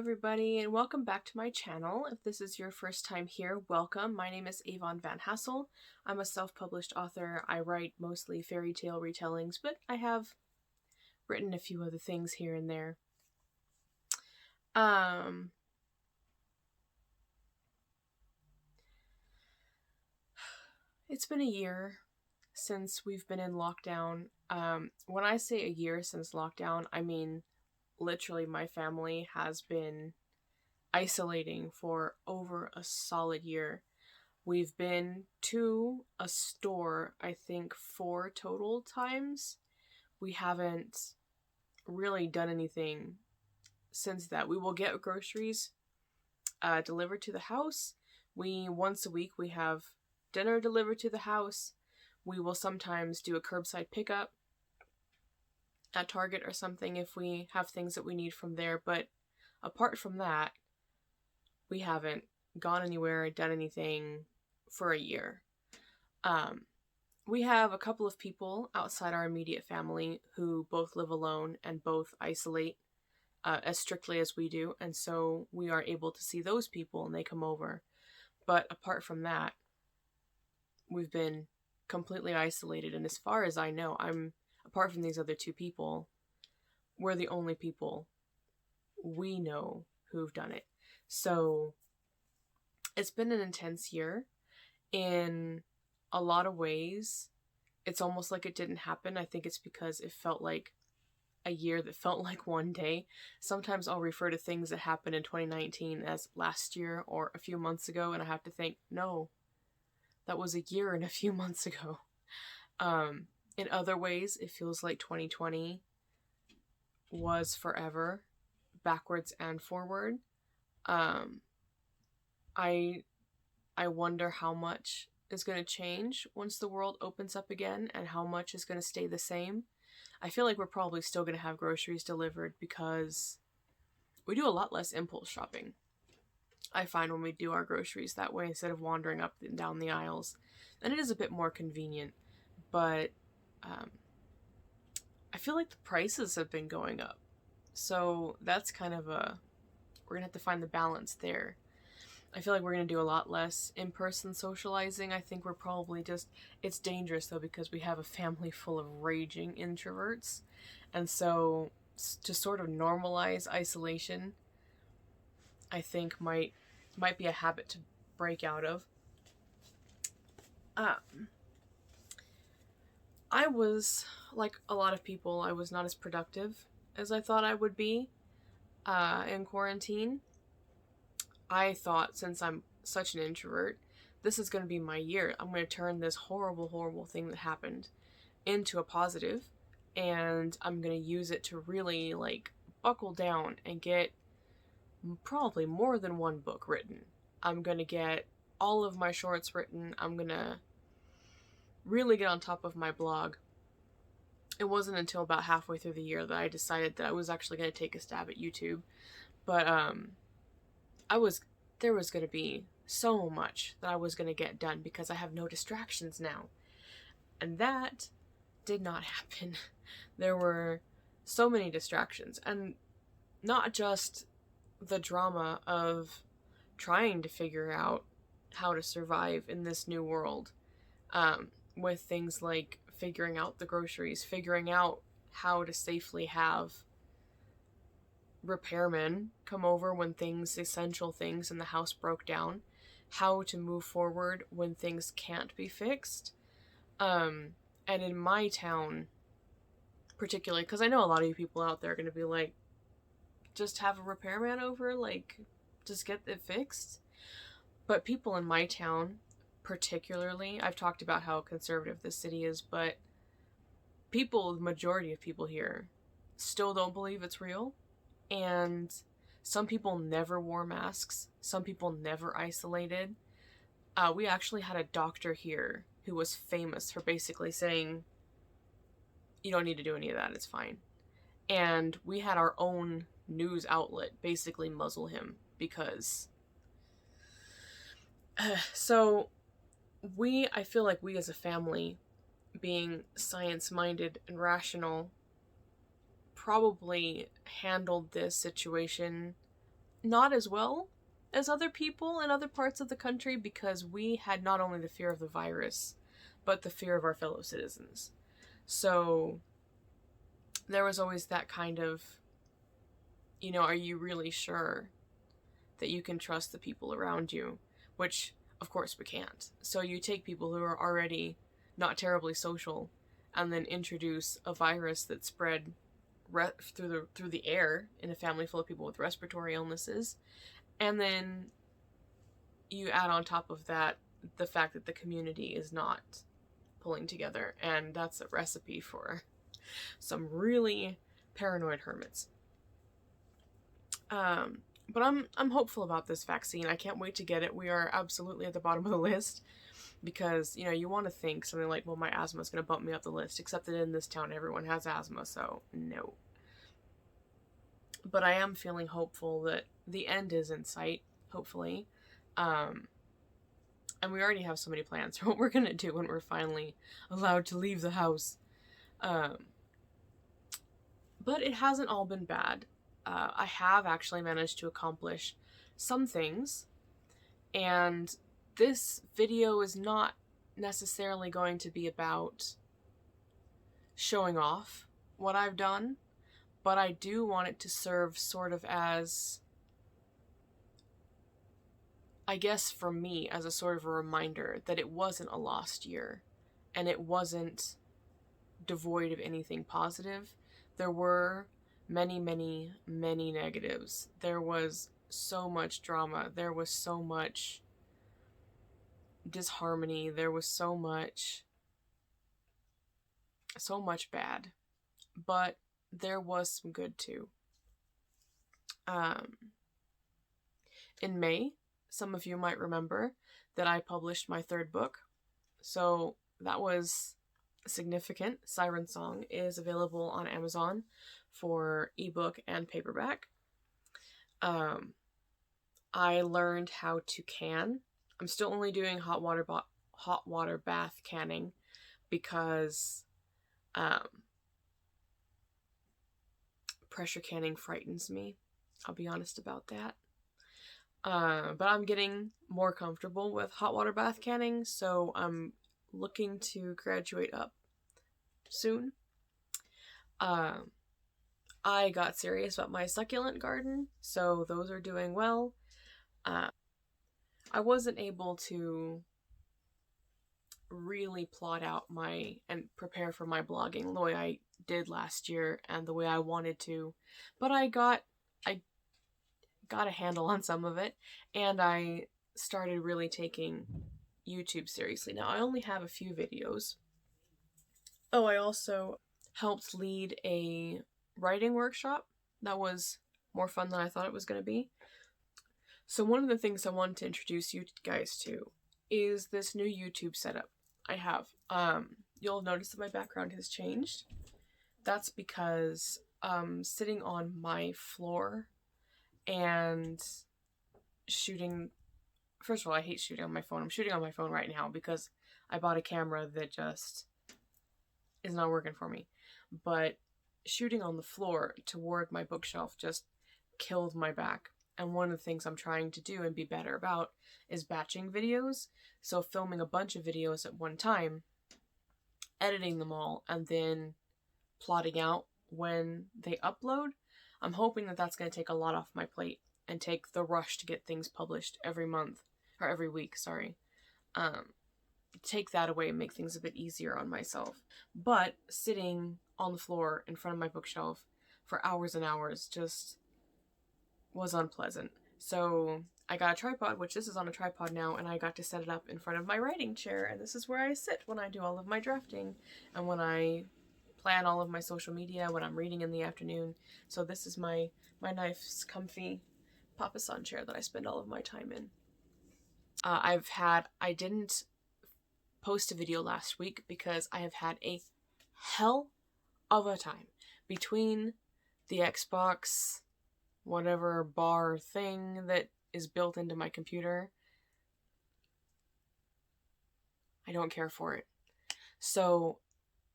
everybody, and welcome back to my channel. If this is your first time here, welcome. My name is Avon Van Hassel. I'm a self-published author. I write mostly fairy tale retellings, but I have written a few other things here and there. It's been a year since we've been in lockdown. When I say a year since lockdown, I mean literally my family has been isolating for over a solid year. We've been to a store, I think, 4 total times. We haven't really done anything since that. We will get groceries delivered to the house. Once a week, we have dinner delivered to the house. We will sometimes do a curbside pickup at Target or something if we have things that we need from there. But apart from that, we haven't gone anywhere, done anything for a year. We have a couple of people outside our immediate family who both live alone and both isolate as strictly as we do, and so we are able to see those people and they come over. But apart from that, we've been completely isolated, and as far as I know, apart from these other 2 people, we're the only people we know who've done it. So it's been an intense year. In a lot of ways, it's almost like it didn't happen. I think it's because it felt like a year that felt like one day. Sometimes I'll refer to things that happened in 2019 as last year or a few months ago, and I have to think, no, that was a year and a few months ago. In other ways, it feels like 2020 was forever, backwards and forward. I wonder how much is going to change once the world opens up again and how much is going to stay the same. I feel like we're probably still going to have groceries delivered because we do a lot less impulse shopping. I find when we do our groceries that way instead of wandering up and down the aisles. And it is a bit more convenient, but I feel like the prices have been going up. So that's kind of we're going to have to find the balance there. I feel like we're going to do a lot less in-person socializing. I think we're probably it's dangerous though because we have a family full of raging introverts. And so to sort of normalize isolation, I think might be a habit to break out of. I was, like a lot of people, I was not as productive as I thought I would be in quarantine. I thought, since I'm such an introvert, this is going to be my year. I'm going to turn this horrible, horrible thing that happened into a positive, and I'm going to use it to really, buckle down and get probably more than one book written. I'm going to get all of my shorts written. I'm going to really get on top of my blog. It wasn't until about halfway through the year that I decided that I was actually going to take a stab at YouTube. But, there was going to be so much that I was going to get done because I have no distractions now. And that did not happen. There were so many distractions, and not just the drama of trying to figure out how to survive in this new world, with things like figuring out the groceries, figuring out how to safely have repairmen come over when essential things in the house broke down, how to move forward when things can't be fixed. And in my town, particularly, because I know a lot of you people out there are going to be like, just have a repairman over, just get it fixed. But people in my town, particularly, I've talked about how conservative this city is, but the majority of people here still don't believe it's real. And some people never wore masks. Some people never isolated. We actually had a doctor here who was famous for basically saying, you don't need to do any of that, it's fine. And we had our own news outlet basically muzzle him because... So, I feel like we as a family, being science-minded and rational, probably handled this situation not as well as other people in other parts of the country because we had not only the fear of the virus, but the fear of our fellow citizens. So there was always that kind of, are you really sure that you can trust the people around you? Which, of course, we can't. So you take people who are already not terribly social and then introduce a virus that spread through the air in a family full of people with respiratory illnesses, and then you add on top of that the fact that the community is not pulling together, and that's a recipe for some really paranoid hermits. But I'm hopeful about this vaccine. I can't wait to get it. We are absolutely at the bottom of the list because, you want to think something like, well, my asthma is going to bump me up the list, except that in this town everyone has asthma, so no. But I am feeling hopeful that the end is in sight, hopefully. And we already have so many plans for what we're going to do when we're finally allowed to leave the house. But it hasn't all been bad. I have actually managed to accomplish some things, and this video is not necessarily going to be about showing off what I've done, but I do want it to serve sort of as, I guess for me, as a sort of a reminder that it wasn't a lost year, and it wasn't devoid of anything positive. There were many, many, many negatives. There was so much drama. There was so much disharmony. There was so much bad. But there was some good too. In May, some of you might remember that I published my third book. So that was significant. Siren Song is available on Amazon for ebook and paperback. I learned how to can. I'm still only doing hot water bath canning because pressure canning frightens me. I'll be honest about that. But I'm getting more comfortable with hot water bath canning, so I'm looking to graduate up soon. I got serious about my succulent garden, so those are doing well. I wasn't able to really plot out and prepare for my blogging the way I did last year and the way I wanted to, but I got a handle on some of it, and I started really taking YouTube seriously. Now, I only have a few videos. Oh, I also helped lead a writing workshop that was more fun than I thought it was going to be. So one of the things I wanted to introduce you guys to is this new YouTube setup I have. You'll notice that my background has changed. That's because sitting on my floor and shooting. First of all, I hate shooting on my phone. I'm shooting on my phone right now because I bought a camera that just is not working for me. But shooting on the floor toward my bookshelf just killed my back. And one of the things I'm trying to do and be better about is batching videos. So filming a bunch of videos at one time, editing them all, and then plotting out when they upload. I'm hoping that that's going to take a lot off my plate and take the rush to get things published every week, sorry. Take that away and make things a bit easier on myself. But sitting on the floor in front of my bookshelf for hours and hours just was unpleasant. So I got a tripod, which this is on a tripod now, and I got to set it up in front of my writing chair, and this is where I sit when I do all of my drafting and when I plan all of my social media, when I'm reading in the afternoon. So this is my nice, comfy papasan chair that I spend all of my time in. I didn't post a video last week because I have had a hell of a time between the Xbox whatever bar thing that is built into my computer. I don't care for it. So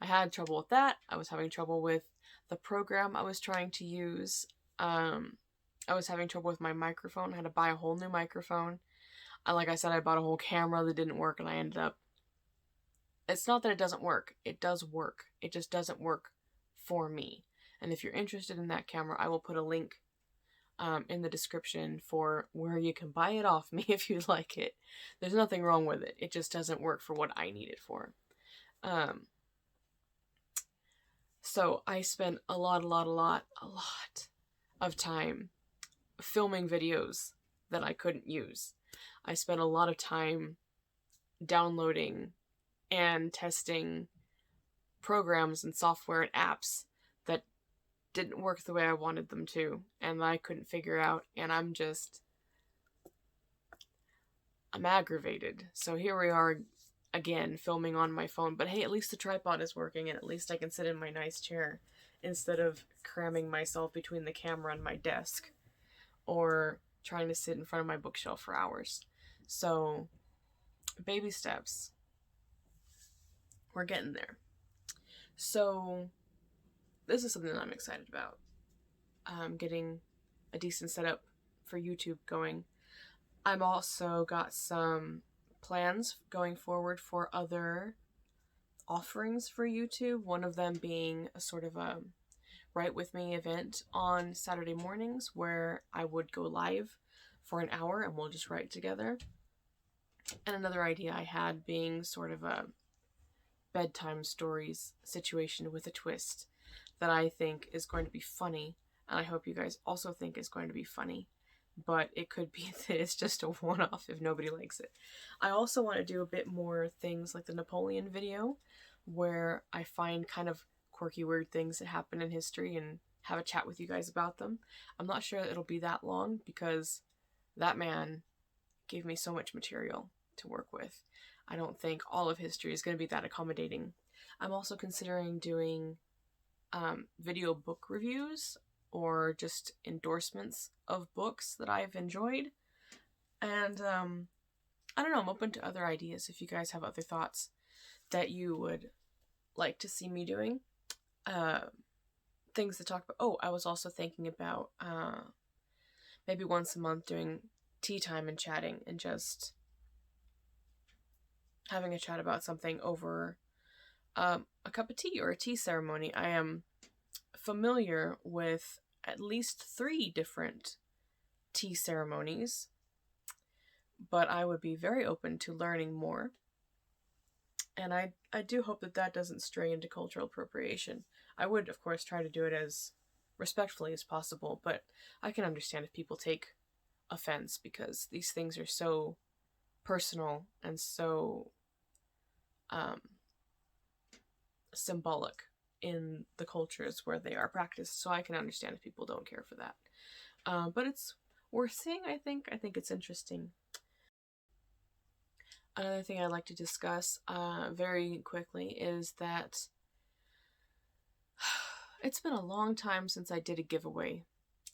I had trouble with that. I was having trouble with the program I was trying to use. I I was having trouble with my microphone. I had to buy a whole new microphone. Like I said, I bought a whole camera that didn't work, and I ended up... It's not that it doesn't work. It does work. It just doesn't work for me. And if you're interested in that camera, I will put a link in the description for where you can buy it off me if you like it. There's nothing wrong with it. It just doesn't work for what I need it for. So I spent a lot of time filming videos that I couldn't use. I spent a lot of time downloading and testing programs and software and apps that didn't work the way I wanted them to, and I couldn't figure out, and I'm aggravated. So here we are again, filming on my phone, but hey, at least the tripod is working, and at least I can sit in my nice chair instead of cramming myself between the camera and my desk, or trying to sit in front of my bookshelf for hours. So, baby steps. We're getting there. So, this is something that I'm excited about. Getting a decent setup for YouTube going. I've also got some plans going forward for other offerings for YouTube. One of them being a sort of a Write With Me event on Saturday mornings where I would go live for an hour and we'll just write together. And another idea I had being sort of a bedtime stories situation with a twist that I think is going to be funny, and I hope you guys also think is going to be funny, but it could be that it's just a one-off if nobody likes it. I also want to do a bit more things like the Napoleon video, where I find kind of quirky, weird things that happen in history and have a chat with you guys about them. I'm not sure it'll be that long because that man gave me so much material to work with. I don't think all of history is going to be that accommodating. I'm also considering doing video book reviews or just endorsements of books that I've enjoyed. And I don't know, I'm open to other ideas if you guys have other thoughts that you would like to see me doing. Things to talk about. Oh, I was also thinking about maybe once a month doing tea time and chatting and just having a chat about something over a cup of tea or a tea ceremony. I am familiar with at least 3 different tea ceremonies, but I would be very open to learning more. And I do hope that that doesn't stray into cultural appropriation. I would, of course, try to do it as respectfully as possible, but I can understand if people take offense because these things are so personal and so symbolic in the cultures where they are practiced, so I can understand if people don't care for that. But it's worth seeing, I think. I think it's interesting. Another thing I'd like to discuss very quickly is that it's been a long time since I did a giveaway,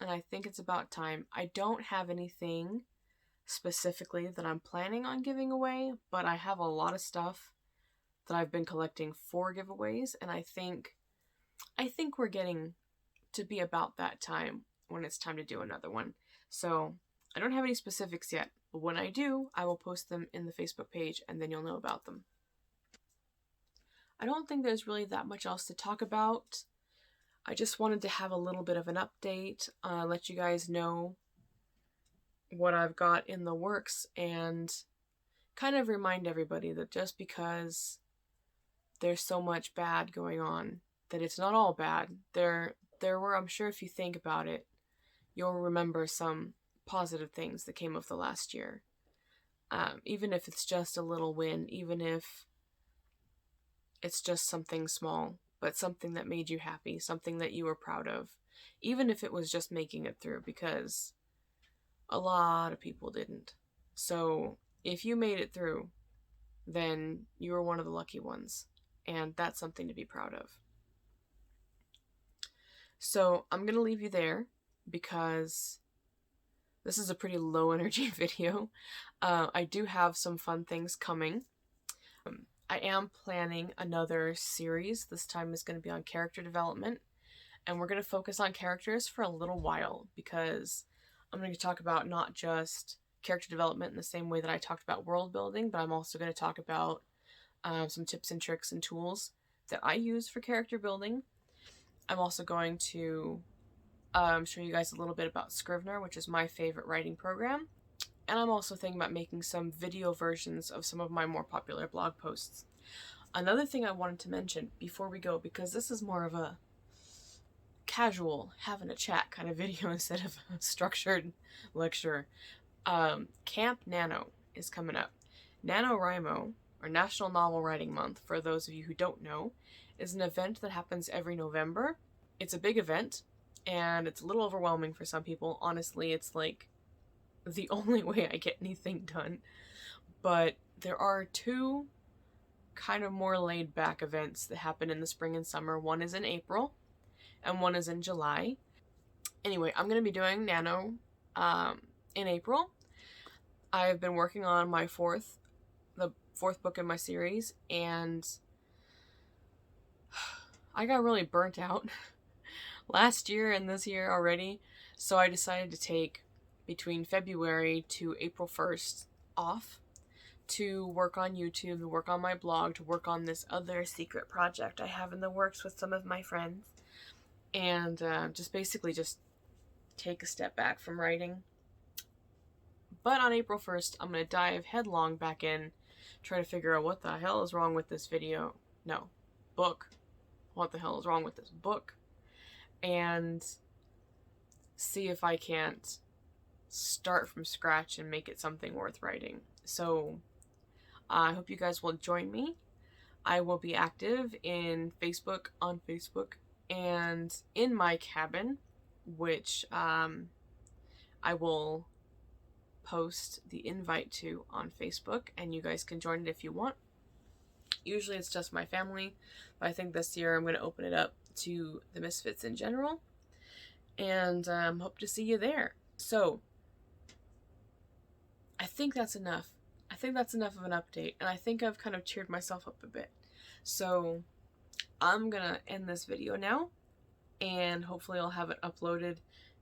and I think it's about time. I don't have anything specifically that I'm planning on giving away, but I have a lot of stuff that I've been collecting for giveaways, and I think we're getting to be about that time when it's time to do another one. So I don't have any specifics yet, but when I do, I will post them in the Facebook page, and then you'll know about them. I don't think there's really that much else to talk about. I just wanted to have a little bit of an update, let you guys know what I've got in the works, and kind of remind everybody that just because there's so much bad going on, that it's not all bad. There were, I'm sure if you think about it, you'll remember some positive things that came of the last year. Even if it's just a little win, even if it's just something small, but something that made you happy, something that you were proud of, even if it was just making it through, because a lot of people didn't. So if you made it through, then you were one of the lucky ones, and that's something to be proud of. So I'm going to leave you there because this is a pretty low energy video. I do have some fun things coming. I am planning another series. This time is going to be on character development, and we're going to focus on characters for a little while because I'm going to talk about not just character development in the same way that I talked about world building, but I'm also going to talk about some tips and tricks and tools that I use for character building. I'm also going to show you guys a little bit about Scrivener, which is my favorite writing program. And I'm also thinking about making some video versions of some of my more popular blog posts. Another thing I wanted to mention before we go, because this is more of a casual, having a chat kind of video instead of a structured lecture. Camp NaNo is coming up. NaNoWriMo, or National Novel Writing Month, for those of you who don't know, is an event that happens every November. It's a big event, and it's a little overwhelming for some people. Honestly, it's like the only way I get anything done. But there are two kind of more laid back events that happen in the spring and summer. One is in April, and one is in July. Anyway, I'm going to be doing NaNo in April. I've been working on the fourth book in my series, and I got really burnt out last year and this year already, so I decided to take between February to April 1st off to work on YouTube, to work on my blog, to work on this other secret project I have in the works with some of my friends, and just take a step back from writing. But on April 1st, I'm going to dive headlong back in, try to figure out what the hell is wrong with this book. What the hell is wrong with this book? And see if I can't start from scratch and make it something worth writing. So I hope you guys will join me. I will be active on Facebook, and in my cabin, which I will post the invite to on Facebook, and you guys can join it if you want. Usually it's just my family, but I think this year I'm going to open it up to the Misfits in general, and hope to see you there. So I think that's enough. I think that's enough of an update, and I think I've kind of cheered myself up a bit. So I'm gonna end this video now, and hopefully I'll have it uploaded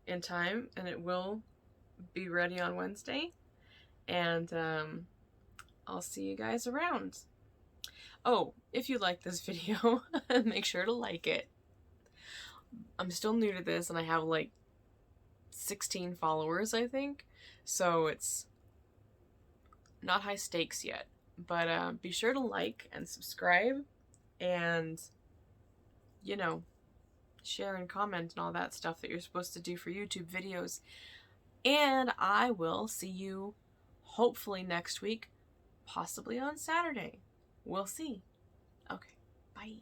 in time, and it will be ready on Wednesday, and I'll see you guys around. Oh, if you like this video, make sure to like it. I'm still new to this, and I have like 16 followers, I think, so it's not high stakes yet, but be sure to like and subscribe, and share and comment and all that stuff that you're supposed to do for YouTube videos. And I will see you hopefully next week, possibly on Saturday. We'll see. Okay, bye.